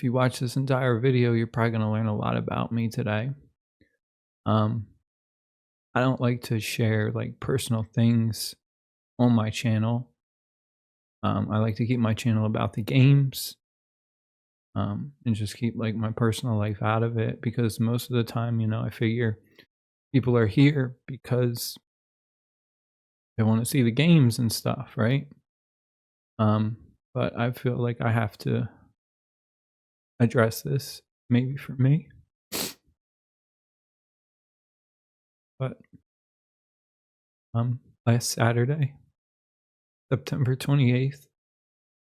if you watch this entire video, you're probably gonna learn a lot about me today. Um, I don't like to share like personal things on my channel. I like to keep my channel about the games, and just keep like my personal life out of it because most of the time, I figure people are here because they want to see the games and stuff, right? Um, but I feel like I have to address this maybe for me. But last Saturday, September 28th,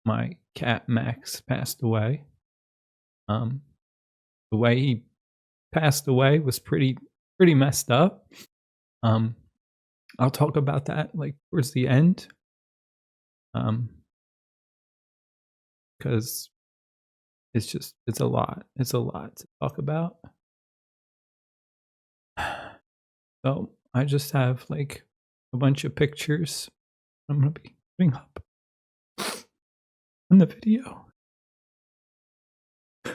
my cat Max passed away. Um, the way he passed away was pretty messed up. Um, I'll talk about that like towards the end. Because it's a lot. It's a lot to talk about. So I just have like a bunch of pictures I'm gonna be putting up in the video. It's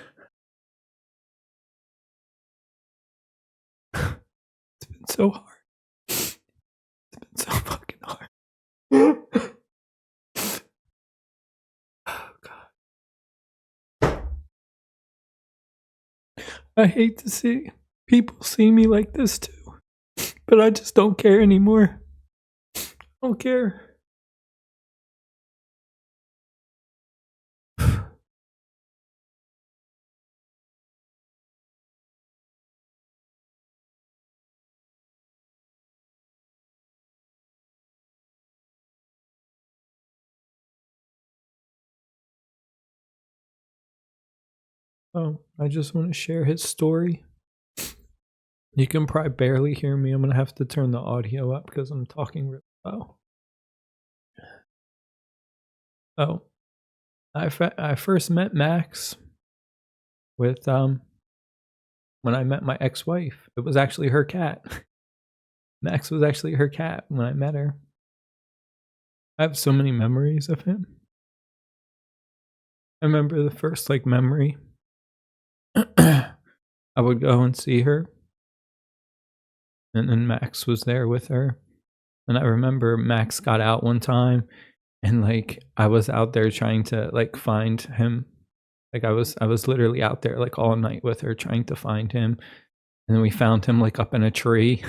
been so hard. It's been so fucking hard. Oh god. I hate to see people see me like this too. But I just don't care anymore. I don't care. Oh, I just want to share his story. You can probably barely hear me. I'm gonna have to turn the audio up because I'm talking really low. Oh, I first met Max with when I met my ex-wife. It was actually her cat. Max was actually her cat when I met her. I have so many memories of him. I remember the first like memory. I would go and see her, and then Max was there with her. And I remember Max got out one time, and like I was out there trying to like find him. Like I was literally out there like all night with her trying to find him. And then we found him like up in a tree.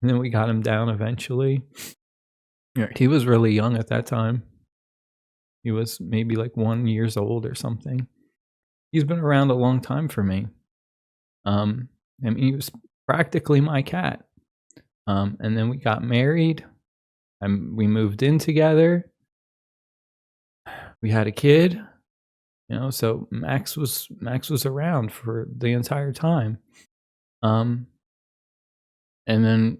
And then we got him down eventually. Yeah, he was really young at that time. He was maybe like 1 year old or something. He's been around a long time for me. And he was practically my cat. And then we got married, and we moved in together. We had a kid, so Max was around for the entire time. And then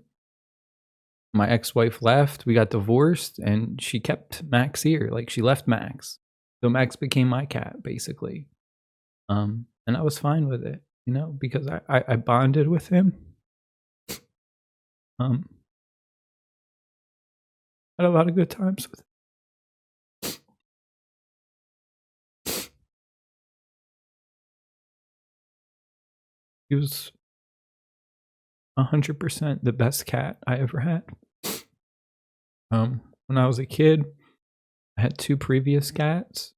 my ex-wife left, we got divorced, and she kept Max here. Like she left Max. So Max became my cat basically. And I was fine with it, because I bonded with him. Had a lot of good times with him. He was 100% the best cat I ever had. When I was a kid, I had 2 previous cats.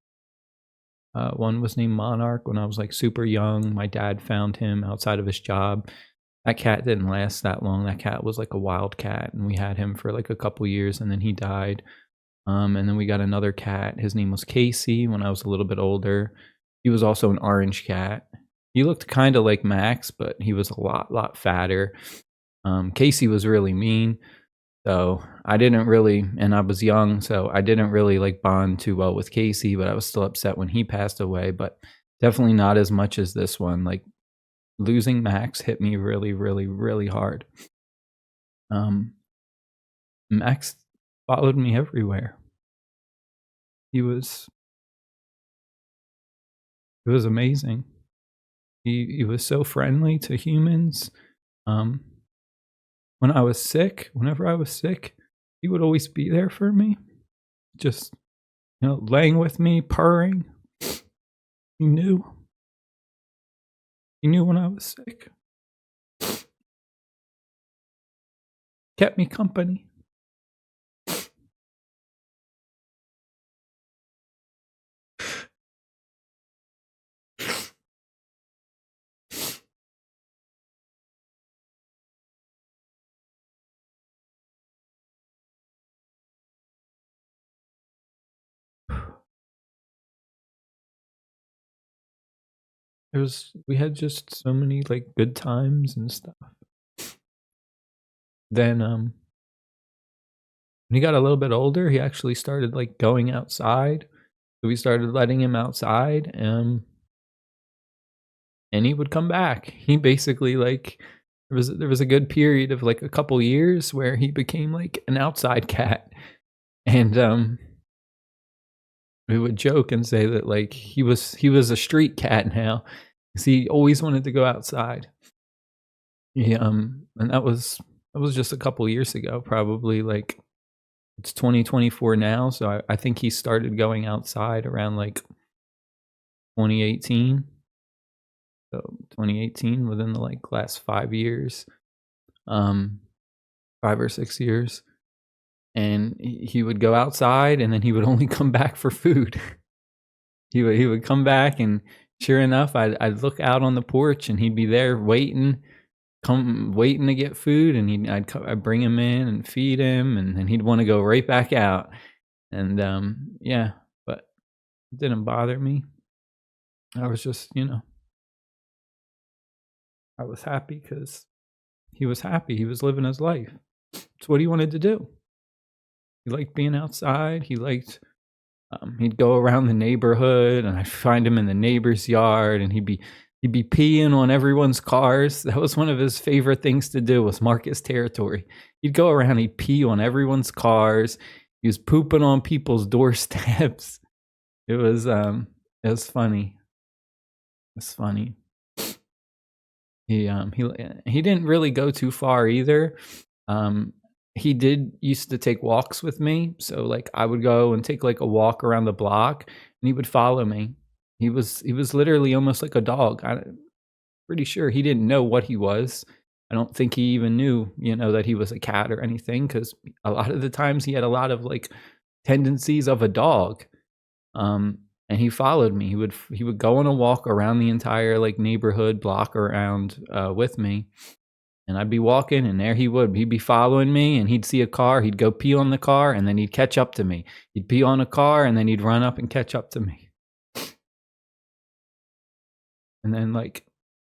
One was named Monarch. When I was like super young, my dad found him outside of his job. That cat didn't last that long. That cat was like a wild cat, and we had him for like a couple years, and then he died. And then we got another cat. His name was Casey when I was a little bit older. He was also an orange cat. He looked kind of like Max, but he was a lot fatter. Casey was really mean. So I didn't really, and I was young, so I didn't really like bond too well with Casey, but I was still upset when he passed away, but definitely not as much as this one. Like losing Max hit me really hard. Max followed me everywhere. It was amazing. He was so friendly to humans. When I was sick, whenever I was sick, he would always be there for me. Just, laying with me, purring. He knew. He knew when I was sick. Kept me company. We had just so many, like, good times and stuff. Then, when he got a little bit older, he actually started, like, going outside. So we started letting him outside, and he would come back. He basically, like, there was a good period of, like, a couple years where he became, like, an outside cat, and, we would joke and say that, like, he was a street cat now, 'cause he always wanted to go outside. And that was just a couple years ago, probably, like, it's 2024 now, so I think he started going outside around, like, 2018. So 2018, within the, like, last 5 years, um, 5 or 6 years, and he would go outside, and then he would only come back for food. He would come back, and sure enough, I'd look out on the porch, and he'd be there waiting to get food, and I'd bring him in and feed him, and then he'd wanna go right back out, and, yeah, but it didn't bother me. I was just, I was happy because he was happy, he was living his life. It's what he wanted to do. He liked being outside, he'd go around the neighborhood, and I'd find him in the neighbor's yard, and he'd be peeing on everyone's cars. That was one of his favorite things to do, was mark his territory. He'd go around, he'd pee on everyone's cars. He was pooping on people's doorsteps. It was funny. It's funny. He didn't really go too far either. Um, he did used to take walks with me, so, like, I would go and take, like, a walk around the block, and he would follow me. He was literally almost like a dog. I'm pretty sure he didn't know what he was. I don't think he even knew, that he was a cat or anything, because a lot of the times he had a lot of, like, tendencies of a dog. And he followed me. He would go on a walk around the entire, like, neighborhood block around, with me, and I'd be walking, and there he would. He'd be following me, and he'd see a car, he'd go pee on the car, and then he'd catch up to me. He'd pee on a car, and then he'd run up and catch up to me. And then, like,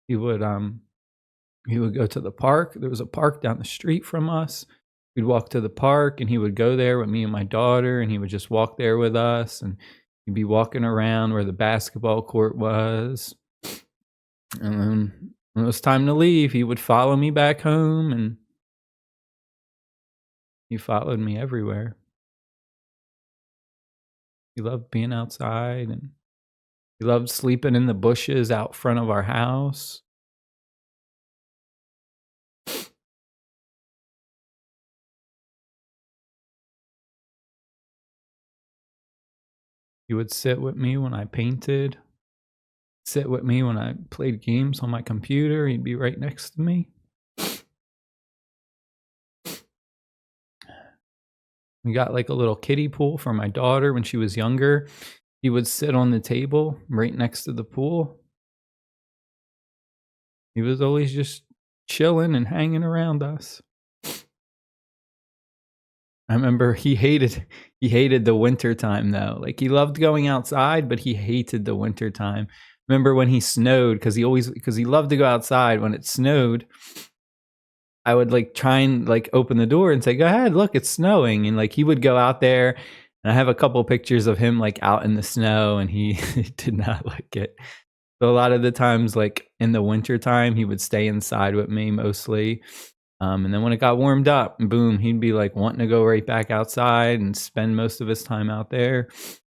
he would, he would go to the park. There was a park down the street from us. We'd walk to the park, and he would go there with me and my daughter, and he would just walk there with us, and he'd be walking around where the basketball court was. And then when it was time to leave, he would follow me back home, and he followed me everywhere. He loved being outside, and he loved sleeping in the bushes out front of our house. He would sit with me when I painted, sit with me when I played games on my computer. He'd be right next to me. We got, like, a little kiddie pool for my daughter when she was younger. He would sit on the table right next to the pool. He was always just chilling and hanging around us. I remember he hated the winter time though. Like, he loved going outside, but he hated the winter time. Remember when he snowed, because he loved to go outside when it snowed. I would, like, try and, like, open the door and say, "Go ahead, look, it's snowing." And, like, he would go out there, and I have a couple pictures of him, like, out in the snow, and he did not like it. So a lot of the times, like, in the winter time, he would stay inside with me mostly. And then when it got warmed up, boom, he'd be, like, wanting to go right back outside and spend most of his time out there,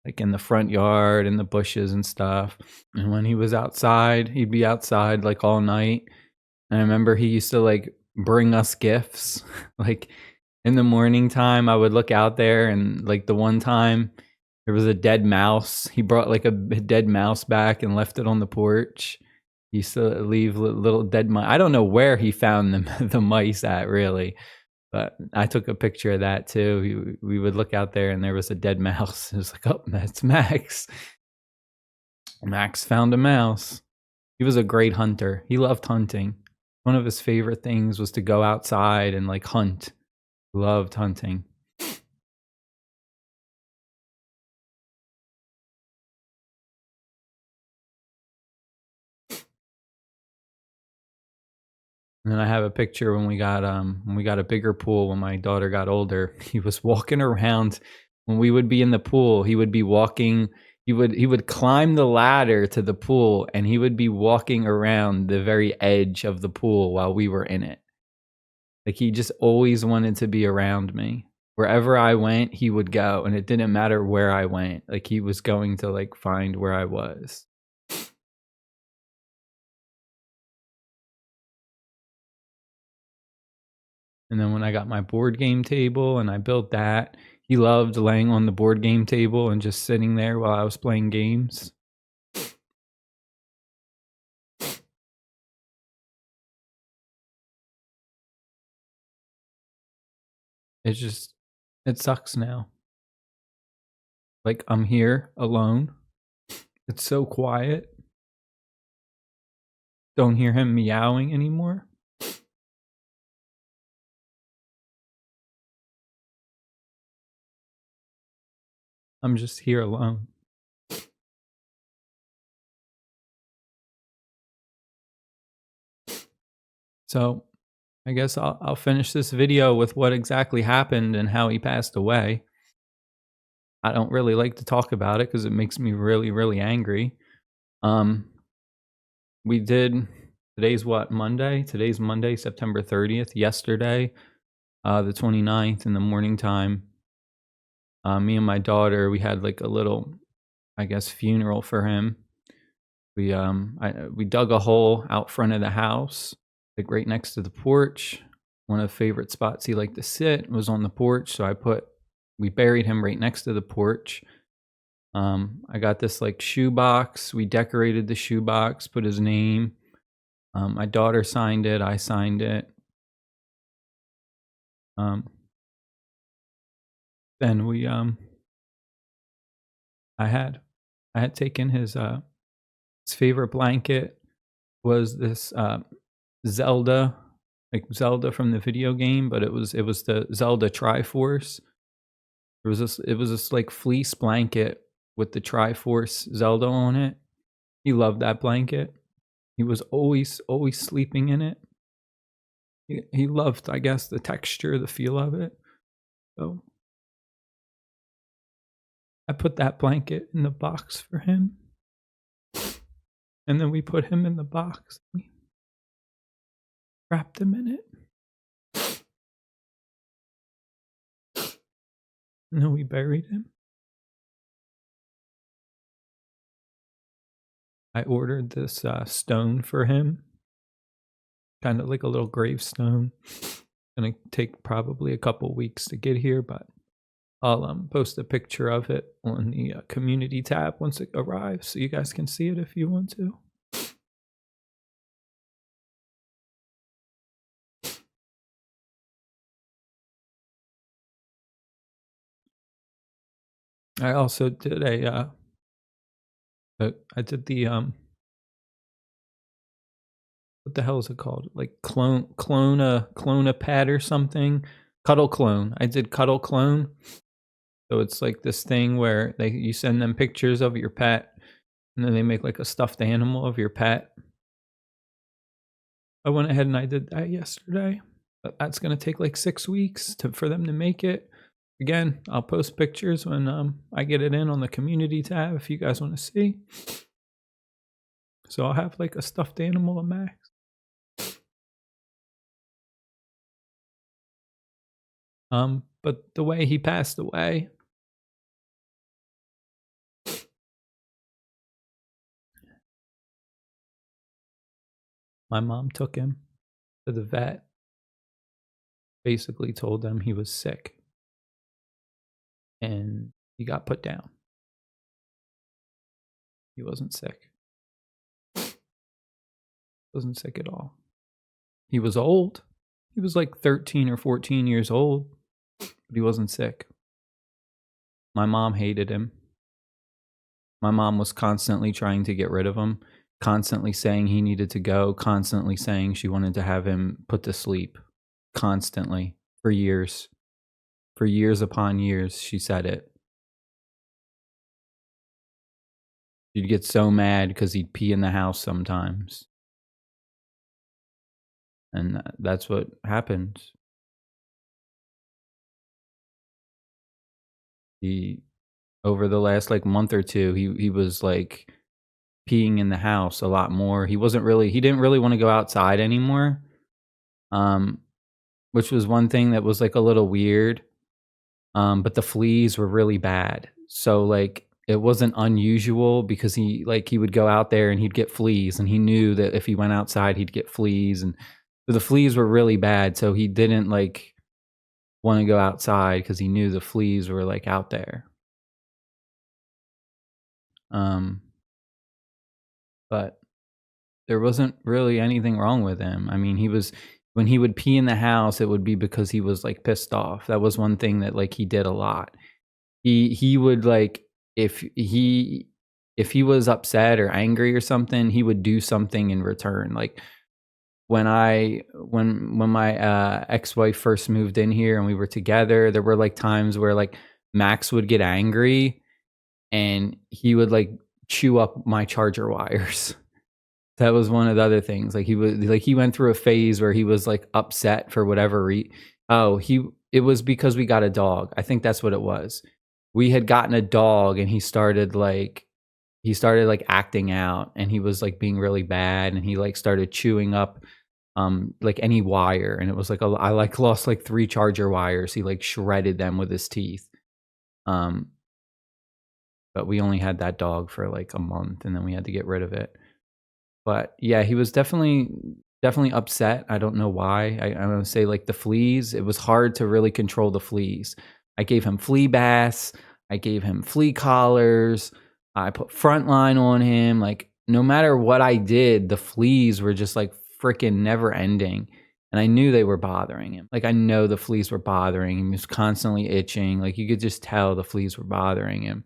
like, in the front yard, in the bushes and stuff. And when he was outside, he'd be outside, like, all night. And I remember he used to, like, bring us gifts. Like, in the morning time, I would look out there, and, like, the one time there was a dead mouse. He brought, like, a dead mouse back and left it on the porch. He used to leave little dead mice. I don't know where he found the mice at, really, but I took a picture of that too. We would look out there and there was a dead mouse. It was like, oh, that's Max. Max found a mouse. He was a great hunter. He loved hunting. One of his favorite things was to go outside and like hunt. Loved hunting. And then I have a picture when we got a bigger pool when my daughter got older. He was walking around when we would be in the pool. He would be walking. He would climb the ladder to the pool and he would be walking around the very edge of the pool while we were in it. Like he just always wanted to be around me. Wherever I went, he would go, and it didn't matter where I went. Like he was going to like find where I was. And then when I got my board game table and I built that, he loved laying on the board game table and just sitting there while I was playing games. It sucks now. Like I'm here alone. It's so quiet. Don't hear him meowing anymore. I'm just here alone. So I guess I'll finish this video with what exactly happened and how he passed away. I don't really like to talk about it because it makes me really, really angry. We did, today's what, Monday? Today's Monday, September 30th. Yesterday, the 29th in the morning time, me and my daughter, we had like a little, I guess, funeral for him. We dug a hole out front of the house, like right next to the porch. One of the favorite spots he liked to sit was on the porch, so we buried him right next to the porch. I got this like shoebox. We decorated the shoebox, put his name. My daughter signed it. I signed it. Then I had taken his favorite blanket was this Zelda, like Zelda from the video game, but it was the Zelda Triforce. It was this like fleece blanket with the Triforce Zelda on it. He loved that blanket. He was always sleeping in it. He loved, I guess, the texture, the feel of it. So I put that blanket in the box for him. And then we put him in the box. We wrapped him in it. And then we buried him. I ordered this stone for him. Kind of like a little gravestone. Gonna take probably a couple weeks to get here, but I'll post a picture of it on the community tab once it arrives so you guys can see it if you want to. I also did I did the what the hell is it called? Like clone a pet or something. Cuddle clone. I did cuddle clone. So it's like this thing where you send them pictures of your pet and then they make like a stuffed animal of your pet. I went ahead and I did that yesterday. But that's gonna take like 6 weeks for them to make it. Again, I'll post pictures when I get it in on the community tab if you guys want to see. So I'll have like a stuffed animal of Max. But the way he passed away, my mom took him to the vet, basically told them he was sick, and he got put down. He wasn't sick. Wasn't sick at all. He was old. He was like 13 or 14 years old, but he wasn't sick. My mom hated him. My mom was constantly trying to get rid of him, constantly saying he needed to go, constantly saying she wanted to have him put to sleep, constantly, for years. For years upon years, she said it. She'd get so mad because he'd pee in the house sometimes. And that's what happened. He Over the last, like, month or 2, he was, like, peeing in the house a lot more. He didn't really wanna go outside anymore, um, which was one thing that was, like, a little weird, but the fleas were really bad. So, like, it wasn't unusual because he would go out there and he'd get fleas, and he knew that if he went outside, he'd get fleas, and so the fleas were really bad, so he didn't, like, wanna go outside because he knew the fleas were, like, out there. Um, but there wasn't really anything wrong with him. I mean, when he would pee in the house, it would be because he was, like, pissed off. That was one thing that, like, he did a lot. He would, like, if he if he was upset or angry or something, he would do something in return. Like, when my, ex-wife first moved in here and we were together, there were, like, times where, like, Max would get angry and he would, like, chew up my charger wires. That was one of the other things. He went through a phase where he was, like, upset for whatever it was because we got a dog. I think that's what it was. We had gotten a dog and he started, like, acting out, and he was, like, being really bad, and he, like, started chewing up, like, any wire, and it was, like, I, like, lost, like, 3 charger wires. He, like, shredded them with his teeth. Um, but we only had that dog for, like, a month, and then we had to get rid of it. But, yeah, he was definitely upset. I don't know why. I'm gonna say, like, the fleas, it was hard to really control the fleas. I gave him flea baths, I gave him flea collars, I put Frontline on him, like, no matter what I did, the fleas were just, like, freaking never ending, and I knew they were bothering him. Like, I know the fleas were bothering him. He was constantly itching, like, you could just tell the fleas were bothering him,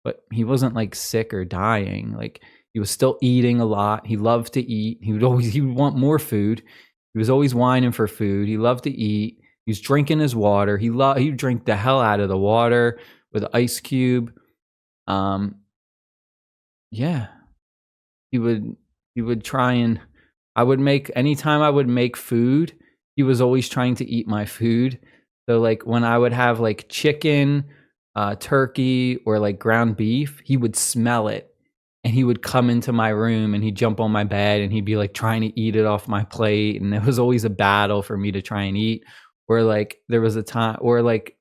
but he wasn't, like, sick or dying. Like, he was still eating a lot. He loved to eat. He would want more food. He was always whining for food. He loved to eat. He was drinking his water. He would drink the hell out of the water with ice cube. Yeah, he would try and anytime I would make food, he was always trying to eat my food. So, like, when I would have, like, chicken, turkey, or, like, ground beef, he would smell it, and he would come into my room, and he'd jump on my bed, and he'd be, like, trying to eat it off my plate, and it was always a battle for me to try and eat. Or, like, there was a time or, like,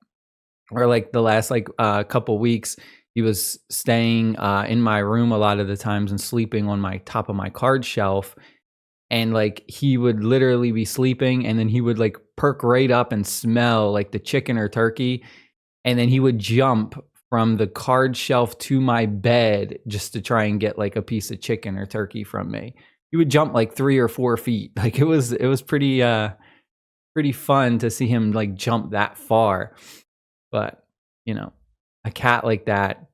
the last, like, couple weeks, he was staying, in my room a lot of the times and sleeping on my top of my card shelf, and, like, he would literally be sleeping, and then he would, like, perk right up and smell, like, the chicken or turkey, and then he would jump from the card shelf to my bed just to try and get, like, a piece of chicken or turkey from me. He would jump, like, 3 or 4 feet. Like, it was pretty fun to see him, like, jump that far. But, you know, a cat like that,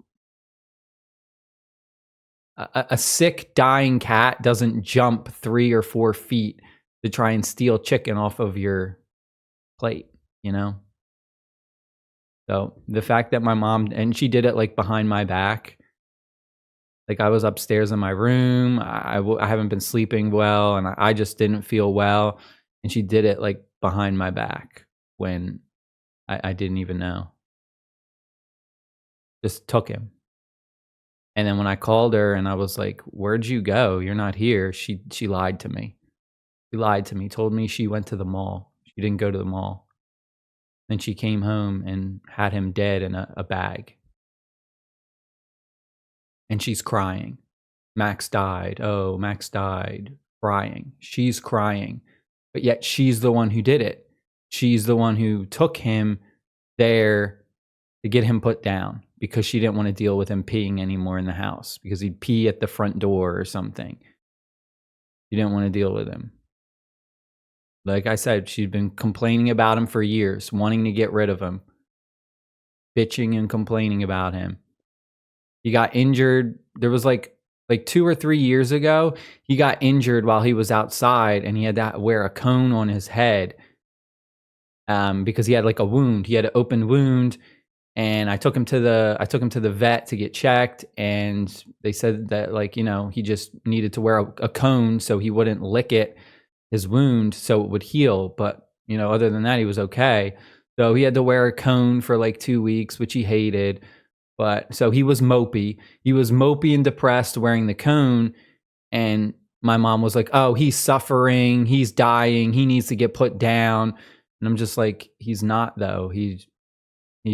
a sick, dying cat doesn't jump 3 or 4 feet to try and steal chicken off of your plate, you know? So, the fact that my mom and she did it, like, behind my back. Like, I was upstairs in my room, I haven't been sleeping well, and I just didn't feel well, and she did it, like, behind my back when I didn't even know. Just took him. And then when I called her and I was like, "Where'd you go? You're not here." She lied to me. She lied to me, told me she went to the mall. She didn't go to the mall. Then she came home and had him dead in a bag. And she's crying. Max died. Oh, Max died. Crying. She's crying. But yet she's the one who did it. She's the one who took him there to get him put down because she didn't want to deal with him peeing anymore in the house because he'd pee at the front door or something. She didn't want to deal with him. Like I said, she'd been complaining about him for years, wanting to get rid of him, bitching and complaining about him. He got injured. There was like 2 or 3 years ago, he got injured while he was outside, and he had to wear a cone on his head because he had like a wound. He had an open wound, and I took him to the vet to get checked, and they said that, like, you know, he just needed to wear a cone so he wouldn't lick his wound so it would heal. But, you know, other than that, he was okay. So he had to wear a cone for like 2 weeks, which he hated. But so he was mopey. He was mopey and depressed wearing the cone. And my mom was like, oh, he's suffering. He's dying. He needs to get put down. And I'm just like, he's not, though. He's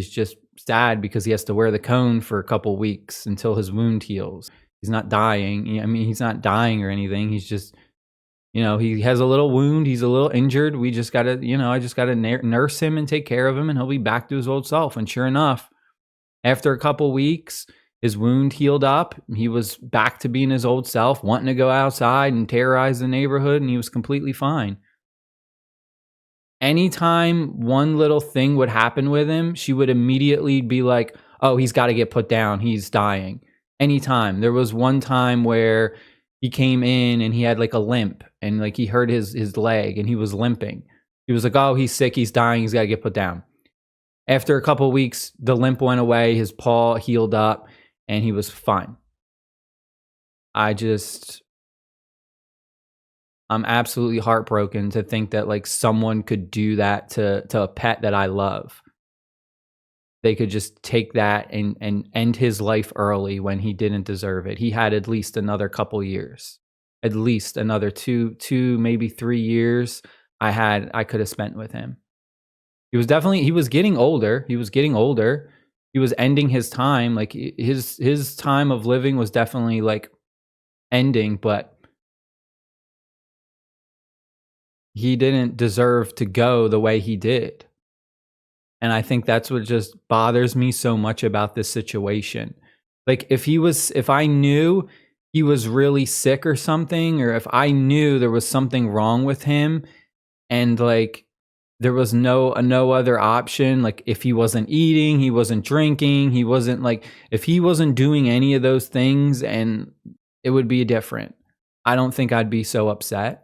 just sad because he has to wear the cone for a couple weeks until his wound heals. He's not dying. I mean, he's not dying or anything. He's just, you know, he has a little wound. He's a little injured. We just got to, you know, I just got to nurse him and take care of him, and he'll be back to his old self. And sure enough, after a couple weeks, his wound healed up. He was back to being his old self, wanting to go outside and terrorize the neighborhood, and he was completely fine. Anytime one little thing would happen with him, she would immediately be like, oh, he's got to get put down. He's dying. Anytime. There was one time where he came in and he had like a limp, and like he hurt his leg and he was limping. He was like, oh, he's sick. He's dying. He's got to get put down. After a couple of weeks, the limp went away, his paw healed up, and he was fine. I'm absolutely heartbroken to think that like someone could do that to a pet that I love. They could just take that and end his life early when he didn't deserve it. He had at least another couple years, at least another two, maybe 3 years I could have spent with him. He was getting older. He was ending his time. Like his time of living was definitely like ending, but he didn't deserve to go the way he did. And I think that's what just bothers me so much about this situation. Like if I knew he was really sick or something, or if I knew there was something wrong with him, and like there was no other option, like if he wasn't eating, he wasn't drinking, he wasn't like, if he wasn't doing any of those things, and it would be different. I don't think I'd be so upset.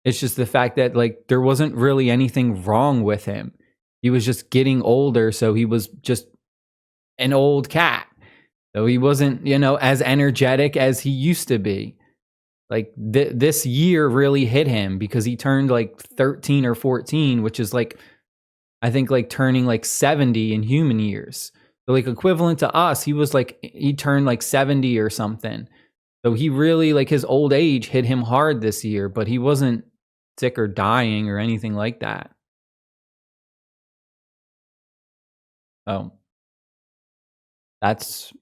It's just the fact that like there wasn't really anything wrong with him. He was just getting older, so he was just an old cat. So he wasn't, you know, as energetic as he used to be. Like this year really hit him because he turned like 13 or 14, which is like, I think like turning like 70 in human years. So like equivalent to us, he turned like 70 or something. So he really, like, his old age hit him hard this year, but he wasn't sick or dying or anything like that. Oh, that's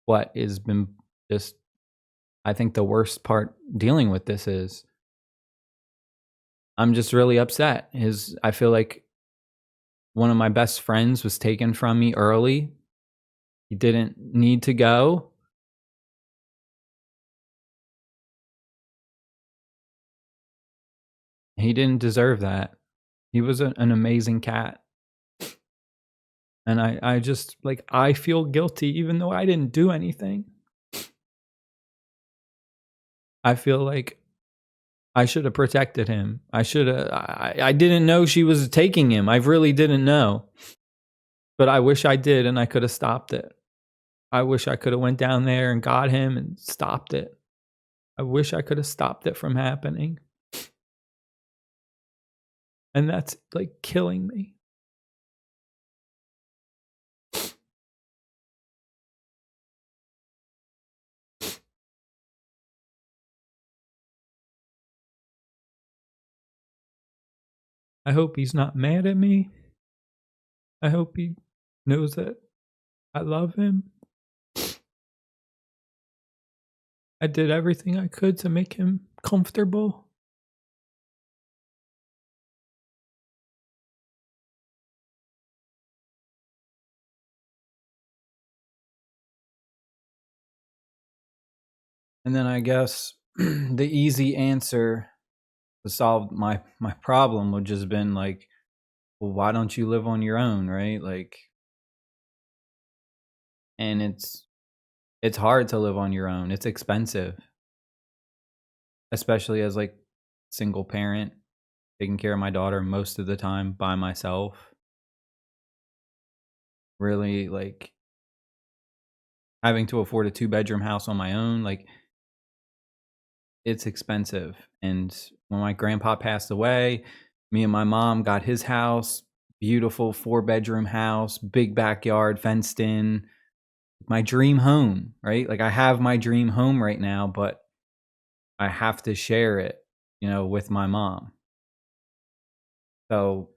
what has been just, I think the worst part dealing with this is I'm just really upset. I feel like one of my best friends was taken from me early. He didn't need to go. He didn't deserve that. He was an amazing cat. And I just, like, I feel guilty even though I didn't do anything. I feel like I should have protected him. I didn't know she was taking him. I really didn't know. But I wish I did, and I could have stopped it. I wish I could have went down there and got him and stopped it. I wish I could have stopped it from happening. And that's like killing me. I hope he's not mad at me. I hope he knows that I love him. I did everything I could to make him comfortable. And then I guess the easy answer to solve my problem would just been like, well, why don't you live on your own, right? Like, and it's hard to live on your own. It's expensive, especially as like single parent, taking care of my daughter most of the time by myself. Really like having to afford a 2-bedroom house on my own, like it's expensive. And when my grandpa passed away, me and my mom got his house, beautiful 4-bedroom house, big backyard, fenced in, my dream home, right? Like I have my dream home right now, but I have to share it, with my mom. So,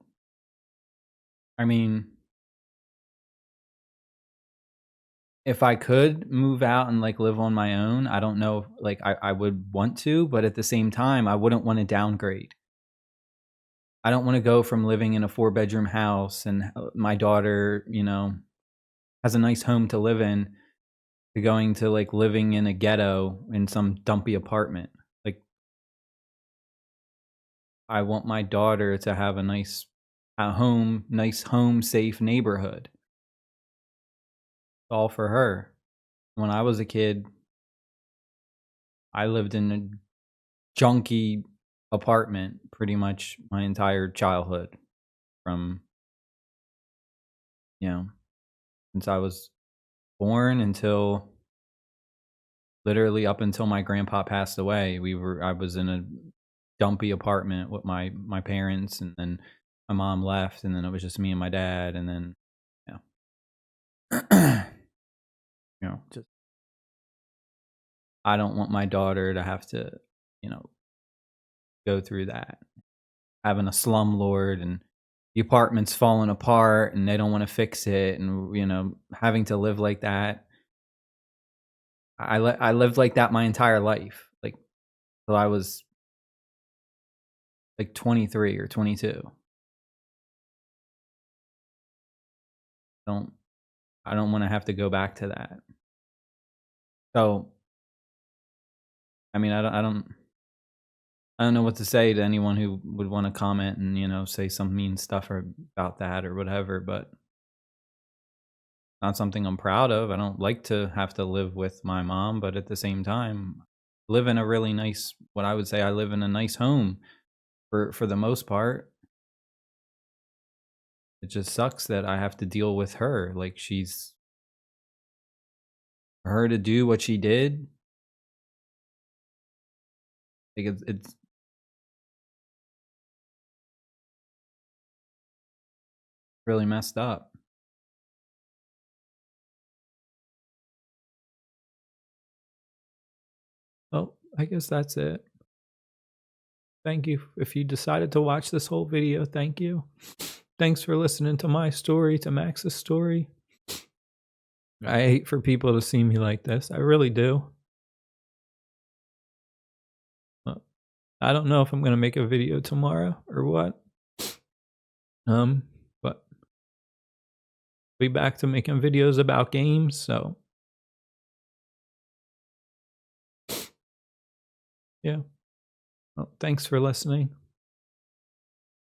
I mean, if I could move out and like live on my own, I don't know, like I would want to, but at the same time, I wouldn't want to downgrade. I don't want to go from living in a 4-bedroom house and my daughter, has a nice home to live in to going to like living in a ghetto in some dumpy apartment. Like I want my daughter to have nice home, safe neighborhood. It's all for her. When I was a kid, I lived in a junky apartment pretty much my entire childhood from, you know, since I was born until literally up until my grandpa passed away. I was in a dumpy apartment with my parents, and then my mom left, and then it was just me and my dad, and then yeah. Just I don't want my daughter to have to, you know, go through that. Having a slumlord and the apartment's falling apart and they don't want to fix it, and having to live like that. I lived like that my entire life, like till I was like 23 or 22. Don't I don't want to have to go back to that. So, I mean, I don't know what to say to anyone who would want to comment and, say some mean stuff about that or whatever, but not something I'm proud of. I don't like to have to live with my mom, but at the same time, live in a really nice, what I would say, I live in a nice home for the most part. It just sucks that I have to deal with her. Like for her to do what she did. Like it's really messed up. Well, I guess that's it. Thank you. If you decided to watch this whole video, thank you. Thanks for listening to my story, to Max's story. I hate for people to see me like this. I really do. I don't know if I'm gonna make a video tomorrow or what. But be back to making videos about games, so yeah. Well, thanks for listening.